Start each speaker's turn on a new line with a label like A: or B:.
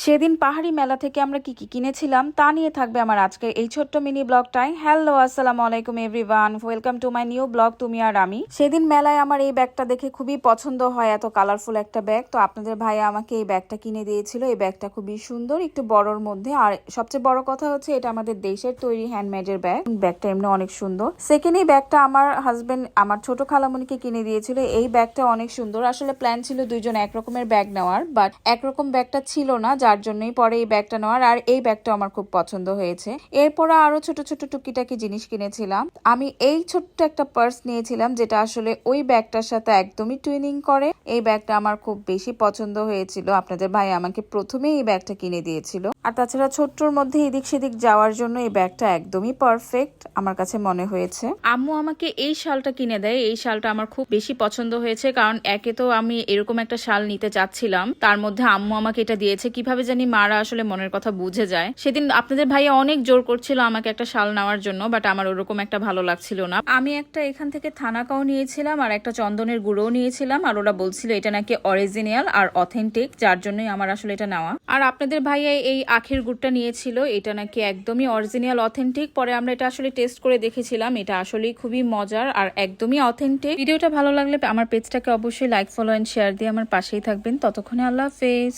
A: সেদিন পাহাড়ি মেলা থেকে আমরা কি কি কিনেছিলাম তা নিয়ে থাকবে আমার আজকের এই ছোট্ট মিনি ব্লগটাই। হ্যালো, আসসালামু আলাইকুম everyone, welcome to my new blog তুমি আর আমি। সেদিন মেলায় আমার এই ব্যাগটা দেখে খুবই পছন্দ হয়, এত কালারফুল একটা ব্যাগ। তো আপনাদের ভাইয়া আমাকে এই ব্যাগটা কিনে দিয়েছিল। এই ব্যাগটা খুবই সুন্দর, একটু বড়র মধ্যে। আর সবচেয়ে বড় কথা হচ্ছে এটা আমাদের দেশের তৈরি হ্যান্ডমেডের ব্যাগ। ব্যাগটা এমনি অনেক সুন্দর। সেকেন্ড, এই ব্যাগটা আমার হাজবেন্ড আমার ছোট খালামণিকে কিনে দিয়েছিল। এই ব্যাগটা অনেক সুন্দর। আসলে প্ল্যান ছিল দুইজন একরকমের ব্যাগ নেওয়ার, বাট একরকম ব্যাগটা ছিল না, যার জন্যই পরে এই ব্যাগটা নেওয়ার। আর এই ব্যাগটা আমার খুব পছন্দ হয়েছে। এরপরে আরো ছোট ছোট টুকিটাকি জিনিস কিনেছিলাম। আমি এই ছোট্ট একটা পার্স নিয়েছিলাম, যেটা আসলে ওই ব্যাগটার সাথে একদমই টুইনিং করে। এই ব্যাগটা আমার খুব বেশি পছন্দ হয়েছিল। আপনাদের ভাই আমাকে প্রথমেই এই ব্যাগটা কিনে দিয়েছিল। আর তাছাড়া ছোট্টর মধ্যে এদিক সেদিক যাওয়ার জন্য এই ব্যাগটা একদমই পারফেক্ট আমার কাছে মনে হয়েছে। আম্মু আমাকে এই শালটা কিনে দেয়। এই শালটা আমার খুব বেশি পছন্দ হয়েছে, কারণ একে তো আমি এরকম একটা শাল নিতে চাচ্ছিলাম, তার মধ্যে আম্মু আমাকে এটা দিয়েছে। কিভাবে জানি মারা আসলে মনের কথা বুঝে যায়। সেদিন আপনাদের ভাইয়া অনেক জোর করছিল আমাকে একটা শাল নেওয়ার জন্য, বাট আমার ওরকম একটা ভালো লাগছিল না। আমি একটা এখান থেকে থানাকাও নিয়েছিলাম, আর একটা চন্দনের গুঁড়োও নিয়েছিলাম। আর ওরা বলছিল এটা নাকি অরিজিনাল আর অথেন্টিক, যার জন্যই আমার আসলে এটা নেওয়া। আর আপনাদের ভাইয়া এই আখের গুড়টা নিয়েছিল, এটা নাকি একদমই অরিজিনাল অথেন্টিক। পরে আমরা এটা আসলে টেস্ট করে দেখেছিলাম, এটা আসলেই খুবই মজার আর একদমই অথেন্টিক। ভিডিওটা ভালো লাগলে আমার পেজটাকে অবশ্যই লাইক, ফলো এন্ড শেয়ার দিয়ে আমার পাশেই থাকবেন। ততক্ষণে আল্লাহ হাফেজ।